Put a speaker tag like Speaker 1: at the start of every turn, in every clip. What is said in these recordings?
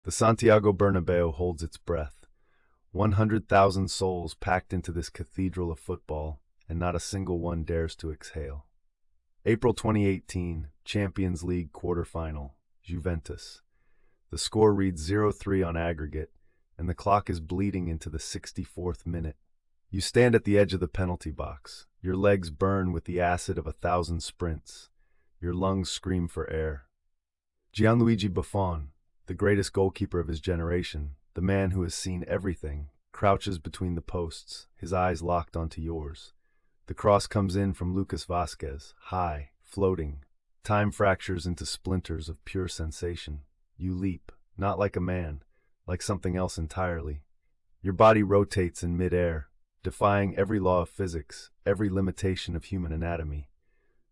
Speaker 1: The Santiago Bernabeu holds its breath. 100,000 souls packed into this cathedral of football, and not a single one dares to exhale. April 2018, Champions League quarterfinal, Juventus. The score reads 0-3 on aggregate, and the clock is bleeding into the 64th minute. You stand at the edge of the penalty box. Your legs burn with the acid of 1,000 sprints. Your lungs scream for air. Gianluigi Buffon, the greatest goalkeeper of his generation, the man who has seen everything, crouches between the posts, his eyes locked onto yours. The cross comes in from Lucas Vazquez, high, floating. Time fractures into splinters of pure sensation. You leap, not like a man, like something else entirely. Your body rotates in midair, defying every law of physics, every limitation of human anatomy.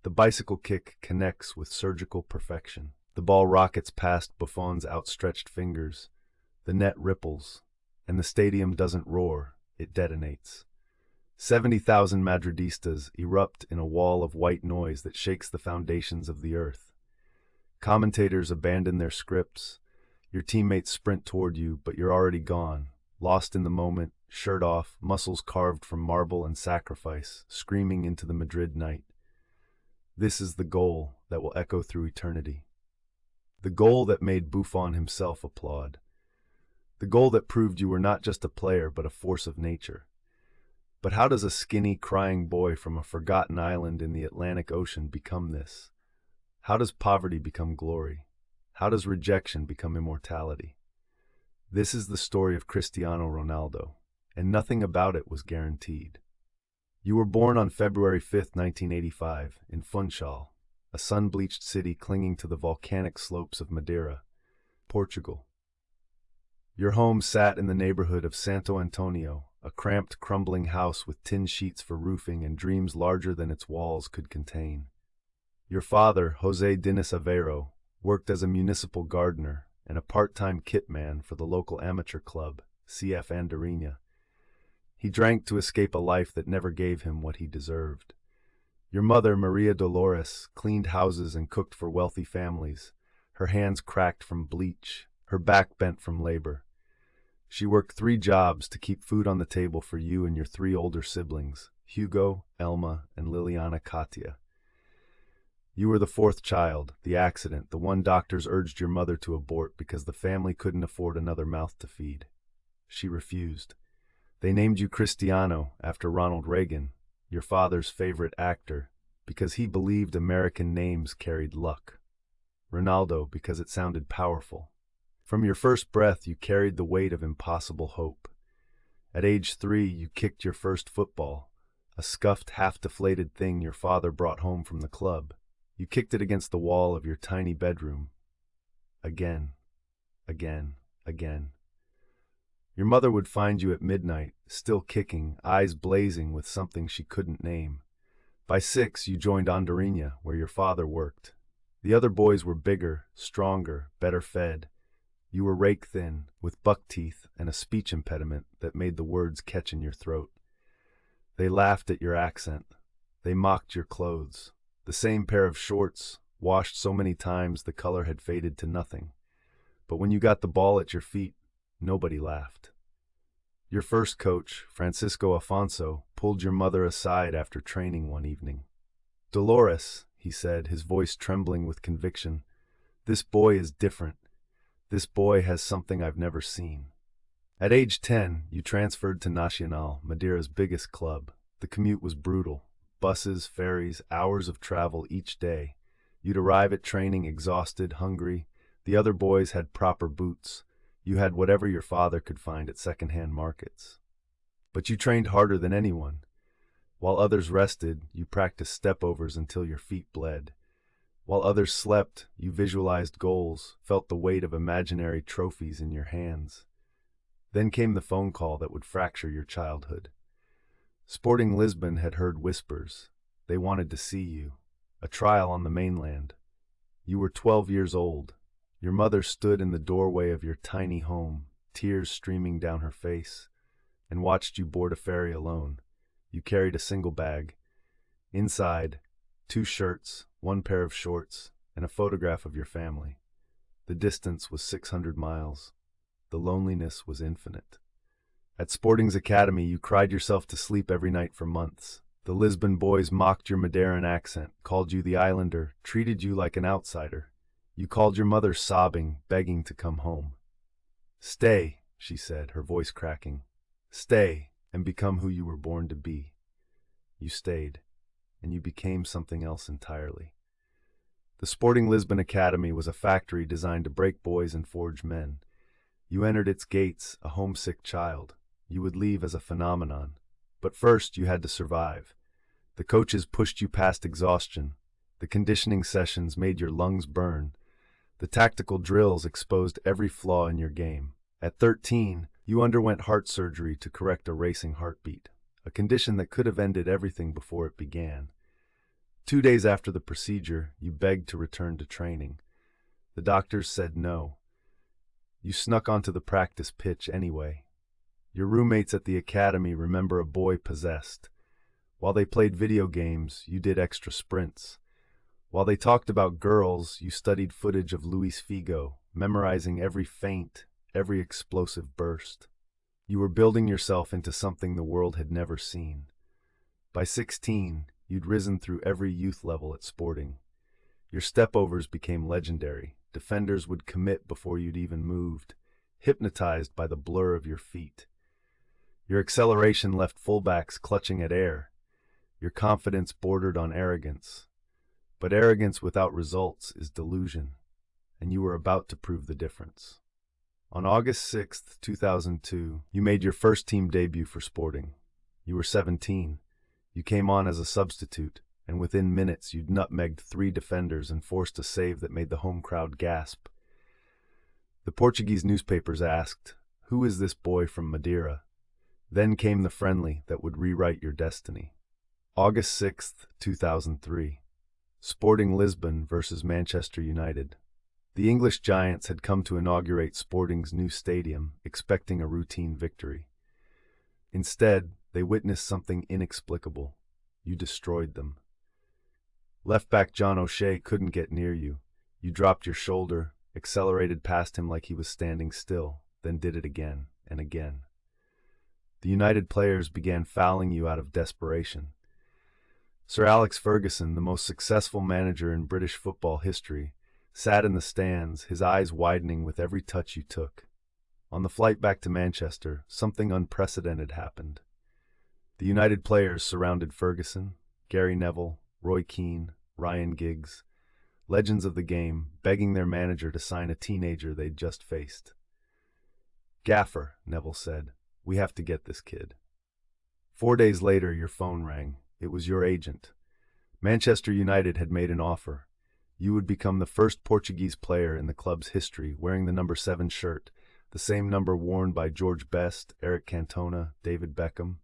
Speaker 1: The bicycle kick connects with surgical perfection. The ball rockets past Buffon's outstretched fingers. The net ripples, and the stadium doesn't roar, it detonates. 70,000 Madridistas erupt in a wall of white noise that shakes the foundations of the earth. Commentators abandon their scripts. Your teammates sprint toward you, but you're already gone, lost in the moment, shirt off, muscles carved from marble and sacrifice, screaming into the Madrid night. This is the goal that will echo through eternity. The goal that made Buffon himself applaud. The goal that proved you were not just a player, but a force of nature. But how does a skinny, crying boy from a forgotten island in the Atlantic Ocean become this? How does poverty become glory? How does rejection become immortality? This is the story of Cristiano Ronaldo, and nothing about it was guaranteed. You were born on February 5, 1985, in Funchal, a sun-bleached city clinging to the volcanic slopes of Madeira, Portugal. Your home sat in the neighborhood of Santo Antonio, a cramped, crumbling house with tin sheets for roofing and dreams larger than its walls could contain. Your father, José Diniz Aveiro, worked as a municipal gardener and a part-time kit man for the local amateur club, CF Andorinha. He drank to escape a life that never gave him what he deserved. Your mother, Maria Dolores, cleaned houses and cooked for wealthy families, her hands cracked from bleach, her back bent from labor. She worked 3 jobs to keep food on the table for you and your 3 older siblings, Hugo, Elma, and Liliana Katia. You were the 4th child, the accident, the one doctors urged your mother to abort because the family couldn't afford another mouth to feed. She refused. They named you Cristiano after Ronald Reagan, your father's favorite actor, because he believed American names carried luck. Ronaldo because it sounded powerful. From your first breath, you carried the weight of impossible hope. At age 3, you kicked your first football, a scuffed, half-deflated thing your father brought home from the club. You kicked it against the wall of your tiny bedroom. Again, again, again. Your mother would find you at midnight, still kicking, eyes blazing with something she couldn't name. By 6, you joined Andorinha, where your father worked. The other boys were bigger, stronger, better fed. You were rake-thin, with buck teeth and a speech impediment that made the words catch in your throat. They laughed at your accent. They mocked your clothes. The same pair of shorts, washed so many times the color had faded to nothing. But when you got the ball at your feet, nobody laughed. Your first coach, Francisco Afonso, pulled your mother aside after training one evening. "Dolores," he said, his voice trembling with conviction, "this boy is different. This boy has something I've never seen." At age 10, you transferred to Nacional, Madeira's biggest club. The commute was brutal. Buses, ferries, hours of travel each day. You'd arrive at training exhausted, hungry. The other boys had proper boots. You had whatever your father could find at second-hand markets. But you trained harder than anyone. While others rested, you practiced step-overs until your feet bled. While others slept, you visualized goals, felt the weight of imaginary trophies in your hands. Then came the phone call that would fracture your childhood. Sporting Lisbon had heard whispers. They wanted to see you. A trial on the mainland. You were 12 years old. Your mother stood in the doorway of your tiny home, tears streaming down her face, and watched you board a ferry alone. You carried a single bag. Inside, 2 shirts, 1 pair of shorts, and a photograph of your family. The The distance was 600 miles. The loneliness was infinite. At Sporting's academy, you cried yourself to sleep every night for months. The Lisbon boys mocked your Madeiran accent, called you the islander, treated you like an outsider. You called your mother sobbing, begging to come home. "Stay," she said, her voice cracking. "Stay and become who you were born to be." You stayed, and you became something else entirely. The Sporting Lisbon Academy was a factory designed to break boys and forge men. You entered its gates, a homesick child. You would leave as a phenomenon. But first, you had to survive. The coaches pushed you past exhaustion. The conditioning sessions made your lungs burn. The tactical drills exposed every flaw in your game. At 13, you underwent heart surgery to correct a racing heartbeat, a condition that could have ended everything before it began. 2 days after the procedure, you begged to return to training. The doctors said no. You snuck onto the practice pitch anyway. Your roommates at the academy remember a boy possessed. While they played video games, you did extra sprints. While they talked about girls, you studied footage of Luis Figo, memorizing every feint, every explosive burst. You were building yourself into something the world had never seen. By 16, you'd risen through every youth level at Sporting. Your stepovers became legendary. Defenders would commit before you'd even moved, hypnotized by the blur of your feet. Your acceleration left fullbacks clutching at air. Your confidence bordered on arrogance. But arrogance without results is delusion, and you were about to prove the difference. On August 6, 2002, you made your first team debut for Sporting. You were 17. You came on as a substitute, and within minutes you'd nutmegged 3 defenders and forced a save that made the home crowd gasp. The Portuguese newspapers asked, "Who is this boy from Madeira?" Then came the friendly that would rewrite your destiny. August 6, 2003. Sporting Lisbon versus Manchester United. The English giants had come to inaugurate Sporting's new stadium, expecting a routine victory. Instead, they witnessed something inexplicable. You destroyed them. Left-back John O'Shea couldn't get near you. You dropped your shoulder, accelerated past him like he was standing still, then did it again and again. The United players began fouling you out of desperation. Sir Alex Ferguson, the most successful manager in British football history, sat in the stands, his eyes widening with every touch you took. On the flight back to Manchester, something unprecedented happened. The United players surrounded Ferguson, Gary Neville, Roy Keane, Ryan Giggs, legends of the game, begging their manager to sign a teenager they'd just faced. "Gaffer," Neville said, "we have to get this kid." 4 days later, your phone rang. It was your agent. Manchester United had made an offer. You would become the first Portuguese player in the club's history wearing the number 7 shirt, the same number worn by George Best, Eric Cantona, David Beckham.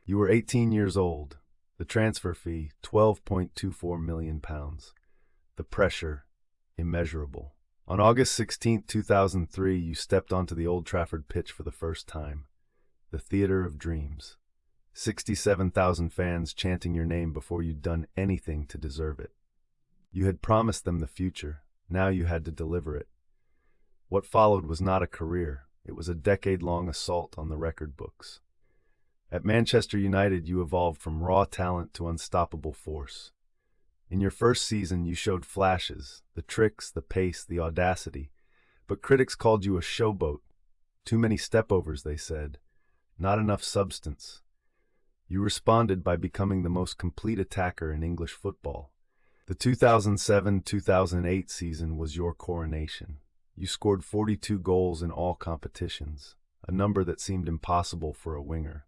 Speaker 1: You were 18 years old. The transfer fee, £12.24 million. The pressure, immeasurable. On August 16, 2003, you stepped onto the Old Trafford pitch for the first time. The theater of dreams. 67,000 fans chanting your name before you'd done anything to deserve it. You had promised them the future. Now you had to deliver it. What followed was not a career. It was a decade-long assault on the record books. At Manchester United, you evolved from raw talent to unstoppable force. In your first season, you showed flashes, the tricks, the pace, the audacity. But critics called you a showboat. Too many stepovers, they said. Not enough substance. You responded by becoming the most complete attacker in English football. The 2007-2008 season was your coronation. You scored 42 goals in all competitions, a number that seemed impossible for a winger.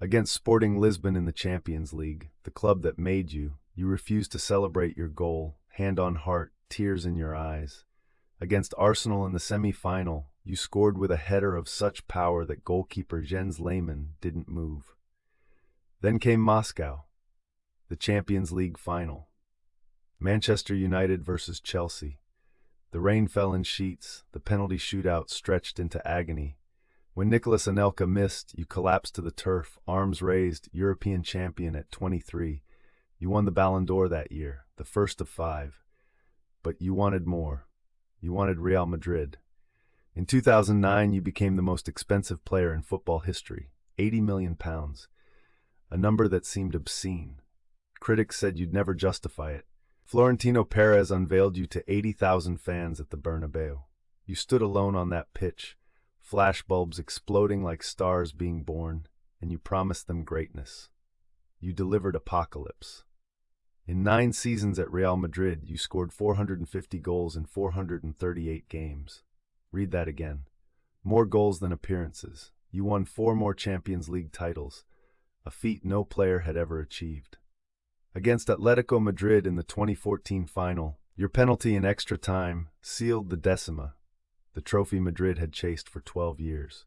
Speaker 1: Against Sporting Lisbon in the Champions League, the club that made you, you refused to celebrate your goal, hand on heart, tears in your eyes. Against Arsenal in the semi-final, you scored with a header of such power that goalkeeper Jens Lehmann didn't move. Then came Moscow, the Champions League final. Manchester United versus Chelsea. The rain fell in sheets, the penalty shootout stretched into agony. When Nicolas Anelka missed, you collapsed to the turf, arms raised, European champion at 23. You won the Ballon d'Or that year, the first of 5. But you wanted more. You wanted Real Madrid. In 2009, you became the most expensive player in football history, £80 million, a number that seemed obscene. Critics said you'd never justify it. Florentino Perez unveiled you to 80,000 fans at the Bernabeu. You stood alone on that pitch, flashbulbs exploding like stars being born, and you promised them greatness. You delivered apocalypse. In 9 seasons at Real Madrid, you scored 450 goals in 438 games. Read that again. More goals than appearances. You won 4 more Champions League titles, a feat no player had ever achieved. Against Atletico Madrid in the 2014 final, your penalty in extra time sealed the decima, the trophy Madrid had chased for 12 years.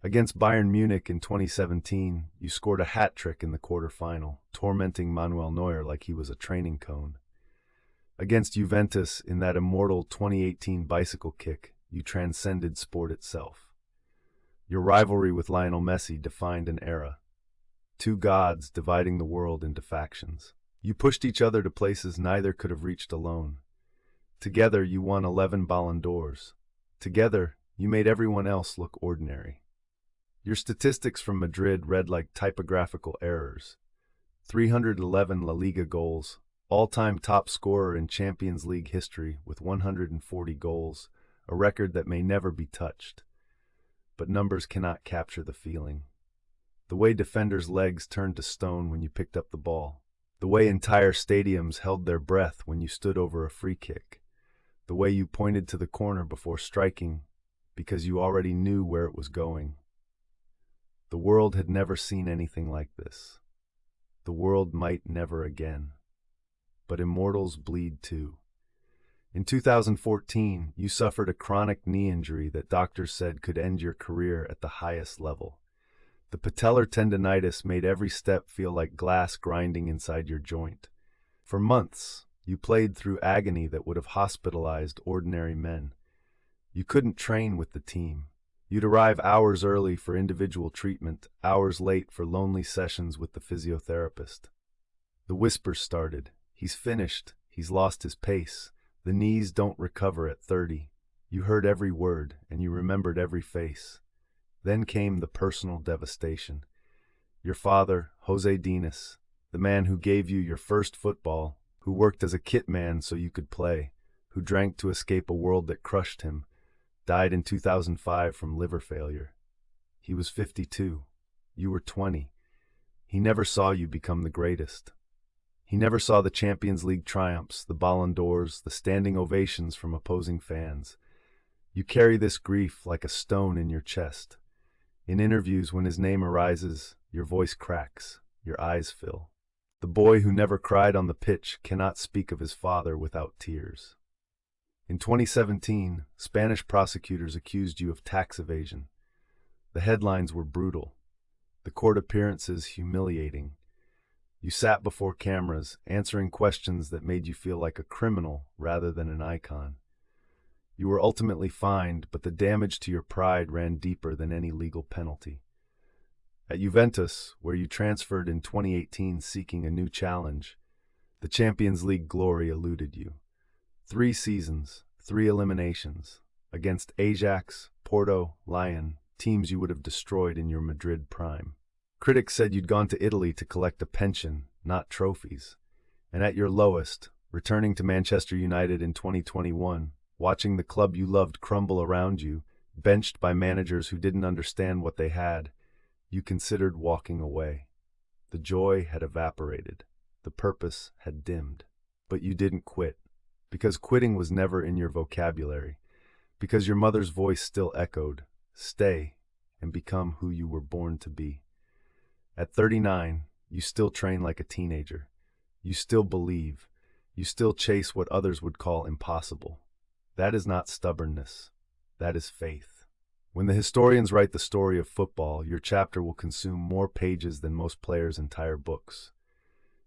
Speaker 1: Against Bayern Munich in 2017, you scored a hat-trick in the quarter-final, tormenting Manuel Neuer like he was a training cone. Against Juventus in that immortal 2018 bicycle kick, you transcended sport itself. Your rivalry with Lionel Messi defined an era. 2 gods dividing the world into factions. You pushed each other to places neither could have reached alone. Together, you won 11 Ballon d'Ors. Together, you made everyone else look ordinary. Your statistics from Madrid read like typographical errors. 311 La Liga goals, all-time top scorer in Champions League history with 140 goals, a record that may never be touched. But numbers cannot capture the feeling. The way defenders' legs turned to stone when you picked up the ball. The way entire stadiums held their breath when you stood over a free kick. The way you pointed to the corner before striking because you already knew where it was going. The world had never seen anything like this. The world might never again. But immortals bleed too. In 2014, you suffered a chronic knee injury that doctors said could end your career at the highest level. The patellar tendonitis made every step feel like glass grinding inside your joint. For months, you played through agony that would have hospitalized ordinary men. You couldn't train with the team. You'd arrive hours early for individual treatment, hours late for lonely sessions with the physiotherapist. The whispers started. He's finished. He's lost his pace. The knees don't recover at 30. You heard every word, and you remembered every face. Then came the personal devastation. Your father, Jose Dinas, the man who gave you your first football, who worked as a kit man so you could play, who drank to escape a world that crushed him, died in 2005 from liver failure. He was 52. You were 20. He never saw you become the greatest. He never saw the Champions League triumphs, the Ballon d'Ors, the standing ovations from opposing fans. You carry this grief like a stone in your chest. In interviews, when his name arises, your voice cracks, your eyes fill. The boy who never cried on the pitch cannot speak of his father without tears. In 2017, Spanish prosecutors accused you of tax evasion. The headlines were brutal. The court appearances humiliating. You sat before cameras, answering questions that made you feel like a criminal rather than an icon. You were ultimately fined, but the damage to your pride ran deeper than any legal penalty. At Juventus, where you transferred in 2018 seeking a new challenge, the Champions League glory eluded you. 3 seasons, 3 eliminations, against Ajax, Porto, Lyon, teams you would have destroyed in your Madrid prime. Critics said you'd gone to Italy to collect a pension, not trophies. And at your lowest, returning to Manchester United in 2021, watching the club you loved crumble around you, benched by managers who didn't understand what they had, you considered walking away. The joy had evaporated. The purpose had dimmed. But you didn't quit. Because quitting was never in your vocabulary. Because your mother's voice still echoed, stay and become who you were born to be. At 39, you still train like a teenager. You still believe. You still chase what others would call impossible. That is not stubbornness. That is faith. When the historians write the story of football, your chapter will consume more pages than most players' entire books.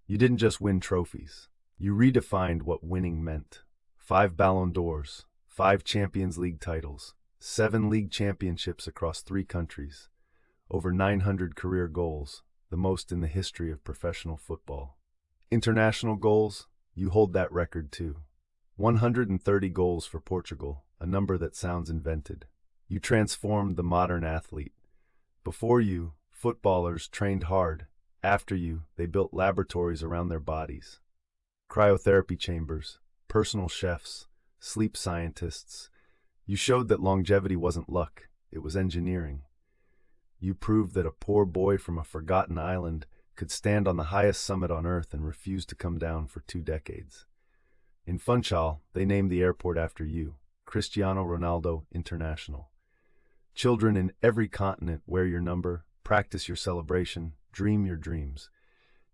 Speaker 1: You didn't just win trophies. You redefined what winning meant. 5 Ballon d'Ors, 5 Champions League titles, 7 league championships across 3 countries, over 900 career goals, the most in the history of professional football. International goals, you hold that record too. 130 goals for Portugal, a number that sounds invented. You transformed the modern athlete. Before you, footballers trained hard. After you, they built laboratories around their bodies. Cryotherapy chambers, personal chefs, sleep scientists. You showed that longevity wasn't luck, it was engineering. You proved that a poor boy from a forgotten island could stand on the highest summit on Earth and refuse to come down for 2 decades. In Funchal, they named the airport after you, Cristiano Ronaldo International. Children in every continent wear your number, practice your celebration, dream your dreams.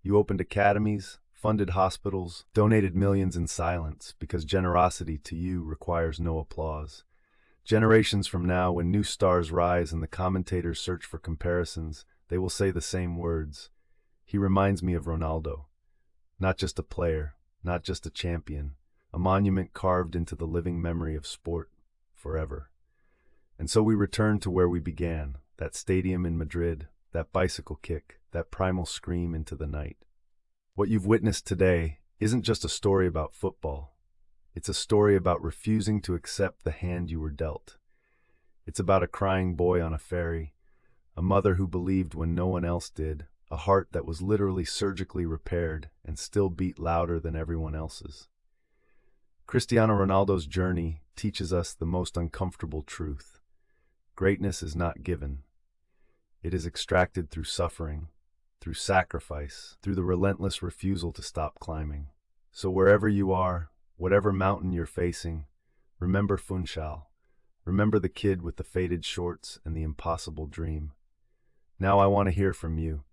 Speaker 1: You opened academies, funded hospitals, donated millions in silence, because generosity to you requires no applause. Generations from now, when new stars rise and the commentators search for comparisons, they will say the same words. He reminds me of Ronaldo. Not just a player, not just a champion, a monument carved into the living memory of sport, forever. And so we return to where we began, that stadium in Madrid, that bicycle kick, that primal scream into the night. What you've witnessed today isn't just a story about football. It's a story about refusing to accept the hand you were dealt. It's about a crying boy on a ferry, a mother who believed when no one else did, a heart that was literally surgically repaired and still beat louder than everyone else's. Cristiano Ronaldo's journey teaches us the most uncomfortable truth. Greatness is not given. It is extracted through suffering, through sacrifice, through the relentless refusal to stop climbing. So wherever you are, whatever mountain you're facing, remember Funchal. Remember the kid with the faded shorts and the impossible dream. Now I want to hear from you.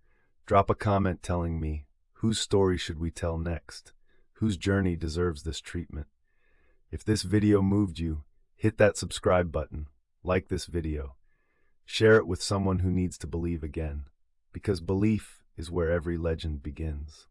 Speaker 1: Drop a comment telling me, whose story should we tell next? Whose journey deserves this treatment? If this video moved you, hit that subscribe button, like this video. Share it with someone who needs to believe again, because belief is where every legend begins.